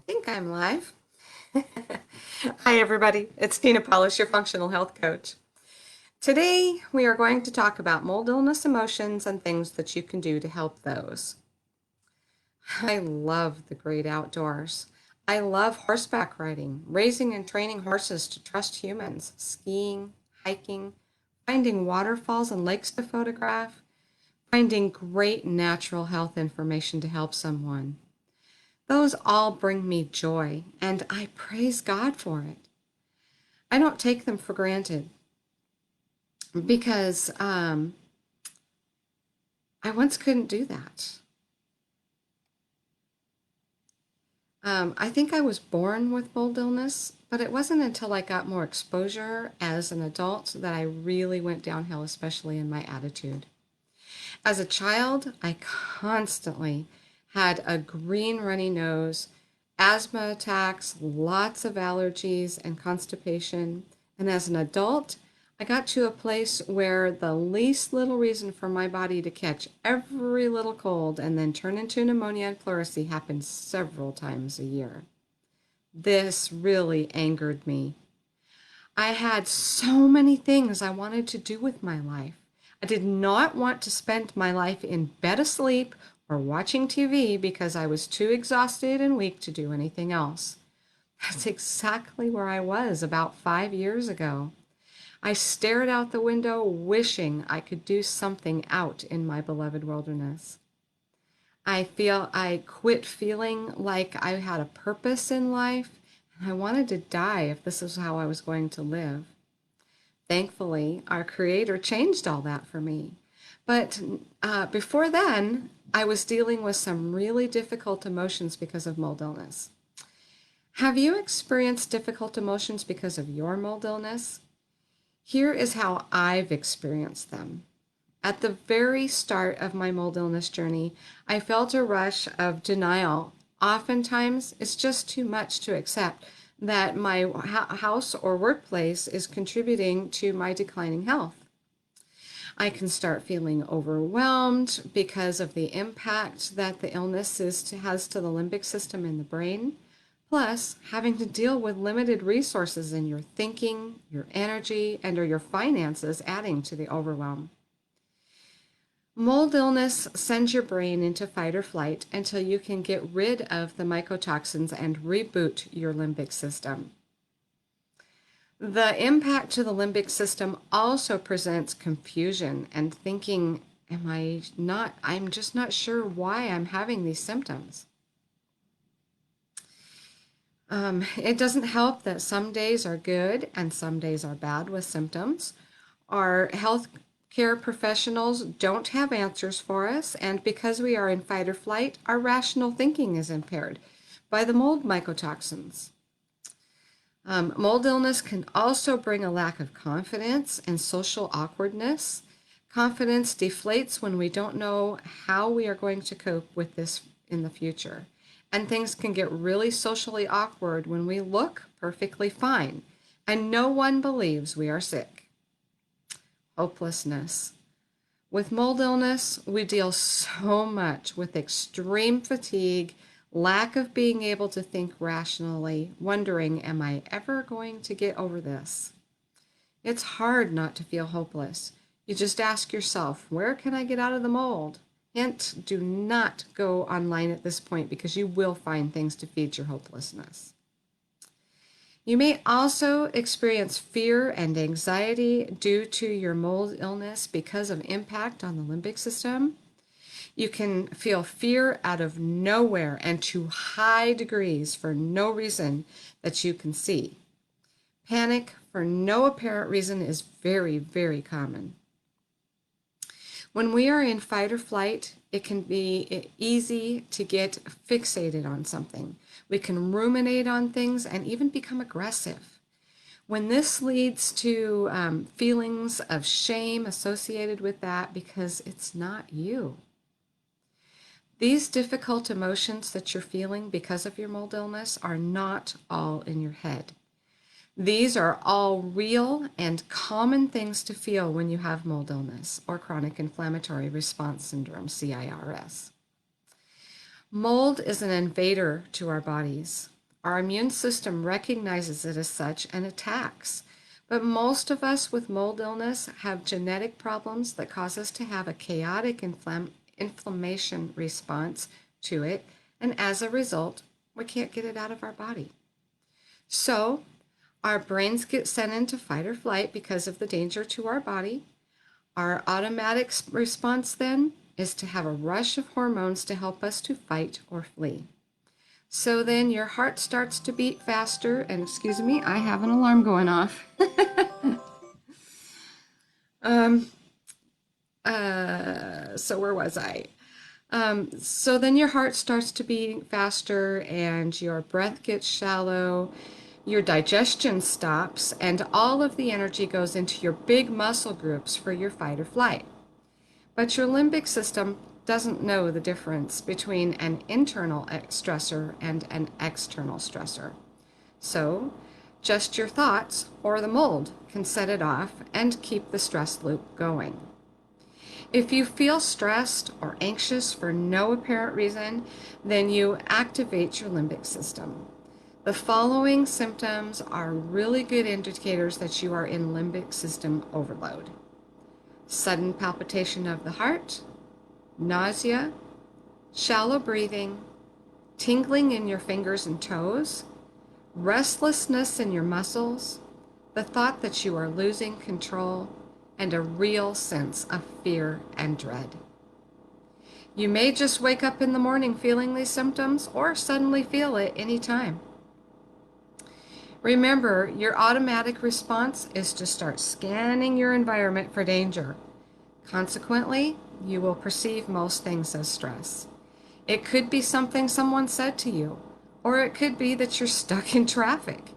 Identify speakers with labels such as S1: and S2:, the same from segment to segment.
S1: Think I'm live. Hi, everybody. It's Tina Paulus, your functional health coach. Today, we are going to talk about mold illness emotions and things that you can do to help those. I love the great outdoors. I love horseback riding, raising and training horses to trust humans, skiing, hiking, finding waterfalls and lakes to photograph, finding great natural health information to help someone. Those all bring me joy, and I praise God for it. I don't take them for granted because I once couldn't do that. I think I was born with mold illness, but it wasn't until I got more exposure as an adult that I really went downhill, especially in my attitude. As a child, I constantly had a green runny nose, asthma attacks, lots of allergies, and constipation. And as an adult, I got to a place where the least little reason for my body to catch every little cold and then turn into pneumonia and pleurisy happened several times a year. This really angered me. I had so many things I wanted to do with my life. I did not want to spend my life in bed asleep or watching TV because I was too exhausted and weak to do anything else. That's exactly where I was about 5 years ago. I stared out the window wishing I could do something out in my beloved wilderness. I quit feeling like I had a purpose in life, and I wanted to die if this is how I was going to live. Thankfully, our Creator changed all that for me. But before then, I was dealing with some really difficult emotions because of mold illness. Have you experienced difficult emotions because of your mold illness? Here is how I've experienced them. At the very start of my mold illness journey, I felt a rush of denial. Oftentimes, it's just too much to accept that my house or workplace is contributing to my declining health. I can start feeling overwhelmed because of the impact that the illness has to the limbic system in the brain. Plus, having to deal with limited resources in your thinking, your energy, and or your finances adding to the overwhelm. Mold illness sends your brain into fight or flight until you can get rid of the mycotoxins and reboot your limbic system. The impact to the limbic system also presents confusion and thinking, I'm just not sure why I'm having these symptoms. It doesn't help that some days are good and some days are bad with symptoms. Our health care professionals don't have answers for us, and because we are in fight or flight, our rational thinking is impaired by the mold mycotoxins. Mold illness can also bring a lack of confidence and social awkwardness. Confidence deflates when we don't know how we are going to cope with this in the future. And things can get really socially awkward when we look perfectly fine and no one believes we are sick. Hopelessness. With mold illness, we deal so much with extreme fatigue, lack of being able to think rationally, wondering, am I ever going to get over this? It's hard not to feel hopeless. You just ask yourself, where can I get out of the mold? Hint, do not go online at this point because you will find things to feed your hopelessness. You may also experience fear and anxiety due to your mold illness because of impact on the limbic system. You can feel fear out of nowhere and to high degrees for no reason that you can see. Panic for no apparent reason is very, very common. When we are in fight or flight, it can be easy to get fixated on something. We can ruminate on things and even become aggressive. When this leads to feelings of shame associated with that because it's not you. These difficult emotions that you're feeling because of your mold illness are not all in your head. These are all real and common things to feel when you have mold illness or chronic inflammatory response syndrome, CIRS. Mold is an invader to our bodies. Our immune system recognizes it as such and attacks. But most of us with mold illness have genetic problems that cause us to have a chaotic inflammation response to it, and as a result, we can't get it out of our body. So, our brains get sent into fight or flight because of the danger to our body. Our automatic response then is to have a rush of hormones to help us to fight or flee. So then your heart starts to beat faster, and excuse me, I have an alarm going off. um, so where was I? So then your heart starts to beat faster and your breath gets shallow, your digestion stops, and all of the energy goes into your big muscle groups for your fight or flight. But your limbic system doesn't know the difference between an internal stressor and an external stressor. So just your thoughts or the mold can set it off and keep the stress loop going. If you feel stressed or anxious for no apparent reason, then you activate your limbic system. The following symptoms are really good indicators that you are in limbic system overload: sudden palpitation of the heart, nausea, shallow breathing, tingling in your fingers and toes, restlessness in your muscles, the thought that you are losing control, and a real sense of fear and dread. You may just wake up in the morning feeling these symptoms or suddenly feel it anytime. Remember, your automatic response is to start scanning your environment for danger. Consequently, you will perceive most things as stress. It could be something someone said to you, or it could be that you're stuck in traffic.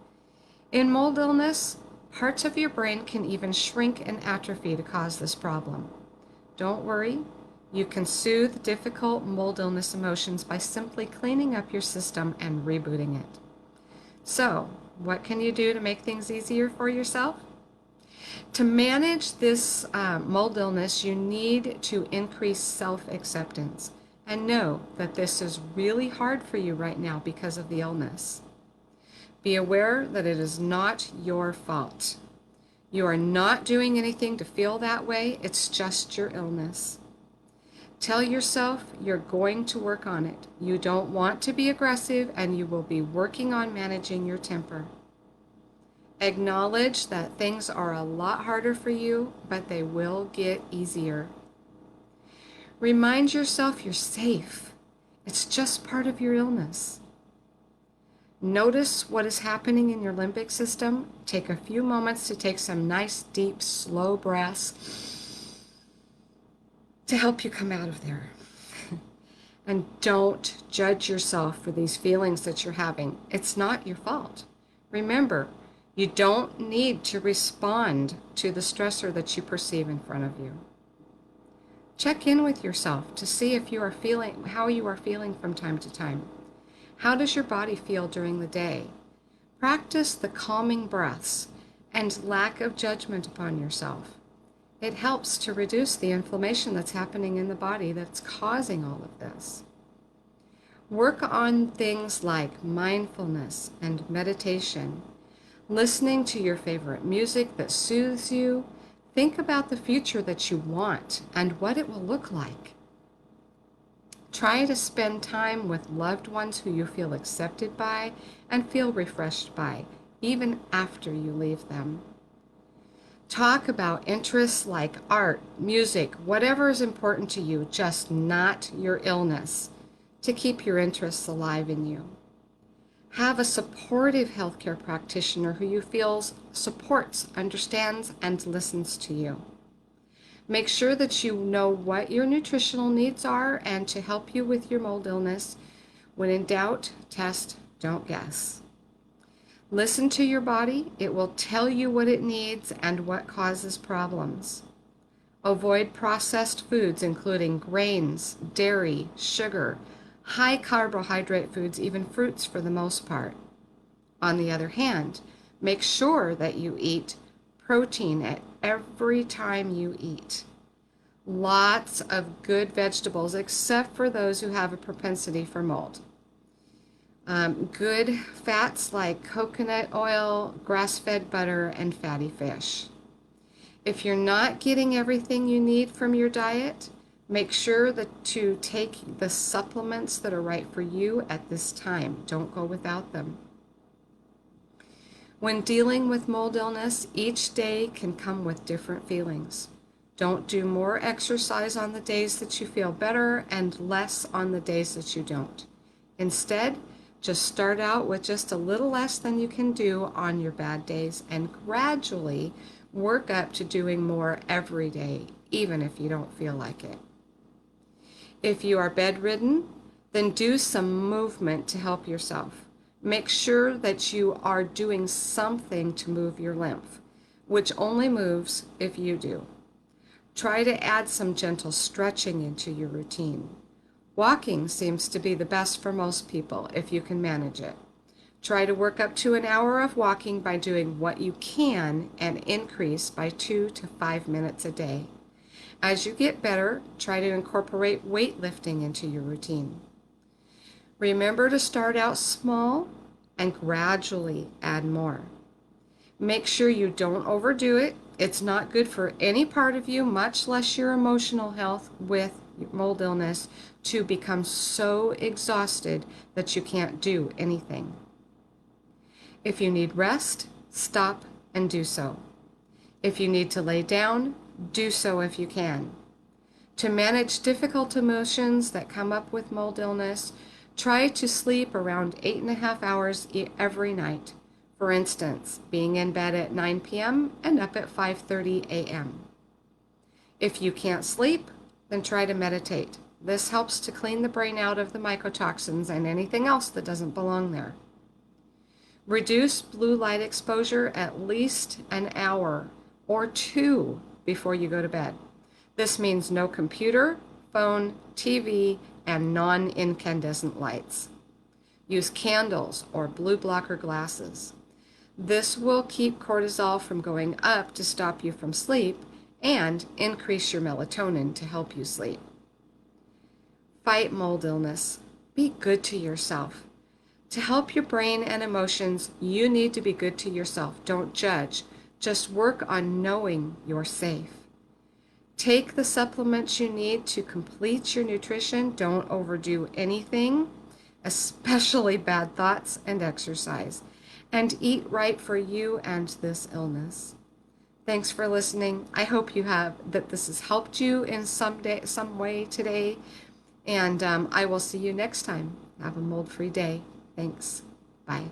S1: In mold illness, parts of your brain can even shrink and atrophy to cause this problem. Don't worry, you can soothe difficult mold illness emotions by simply cleaning up your system and rebooting it. So, what can you do to make things easier for yourself? To manage this mold illness, you need to increase self-acceptance and know that this is really hard for you right now because of the illness. Be aware that it is not your fault. You are not doing anything to feel that way. It's just your illness. Tell yourself you're going to work on it. You don't want to be aggressive, and you will be working on managing your temper. Acknowledge that things are a lot harder for you, but they will get easier. Remind yourself you're safe. It's just part of your illness. Notice what is happening in your limbic system. Take a few moments to take some nice, deep, slow breaths to help you come out of there. And don't judge yourself for these feelings that you're having. It's not your fault. Remember, you don't need to respond to the stressor that you perceive in front of you. Check in with yourself to see if you are feeling, how you are feeling from time to time. How does your body feel during the day? Practice the calming breaths and lack of judgment upon yourself. It helps to reduce the inflammation that's happening in the body that's causing all of this. Work on things like mindfulness and meditation, listening to your favorite music that soothes you. Think about the future that you want and what it will look like. Try to spend time with loved ones who you feel accepted by and feel refreshed by, even after you leave them. Talk about interests like art, music, whatever is important to you, just not your illness, to keep your interests alive in you. Have a supportive healthcare practitioner who you feel supports, understands, and listens to you. Make sure that you know what your nutritional needs are and to help you with your mold illness. When in doubt, test, don't guess. Listen to your body. It will tell you what it needs and what causes problems. Avoid processed foods, including grains, dairy, sugar, high carbohydrate foods, even fruits for the most part. On the other hand, make sure that you eat protein at every time you eat. Lots of good vegetables, except for those who have a propensity for mold. Good fats like coconut oil, grass-fed butter, and fatty fish. If you're not getting everything you need from your diet, make sure that to take the supplements that are right for you at this time. Don't go without them. When dealing with mold illness, each day can come with different feelings. Don't do more exercise on the days that you feel better and less on the days that you don't. Instead, just start out with just a little less than you can do on your bad days and gradually work up to doing more every day, even if you don't feel like it. If you are bedridden, then do some movement to help yourself. Make sure that you are doing something to move your lymph, which only moves if you do. Try to add some gentle stretching into your routine. Walking seems to be the best for most people if you can manage it. Try to work up to an hour of walking by doing what you can and increase by 2 to 5 minutes a day. As you get better, try to incorporate weightlifting into your routine. Remember to start out small and gradually add more. Make sure you don't overdo it. It's not good for any part of you, much less your emotional health with mold illness, to become so exhausted that you can't do anything. If you need rest, stop and do so. If you need to lay down, do so if you can. To manage difficult emotions that come up with mold illness, try to sleep around 8.5 hours every night. For instance, being in bed at 9 p.m. and up at 5:30 a.m. If you can't sleep, then try to meditate. This helps to clean the brain out of the mycotoxins and anything else that doesn't belong there. Reduce blue light exposure at least an hour or 2 before you go to bed. This means no computer, phone, TV, and non-incandescent lights. Use candles or blue blocker glasses. This will keep cortisol from going up to stop you from sleep and increase your melatonin to help you sleep. Fight mold illness. Be good to yourself. To help your brain and emotions, you need to be good to yourself. Don't judge. Just work on knowing you're safe. Take the supplements you need to complete your nutrition. Don't overdo anything, especially bad thoughts and exercise. And eat right for you and this illness. Thanks for listening. I hope that this has helped you in some way today. And I will see you next time. Have a mold-free day. Thanks. Bye.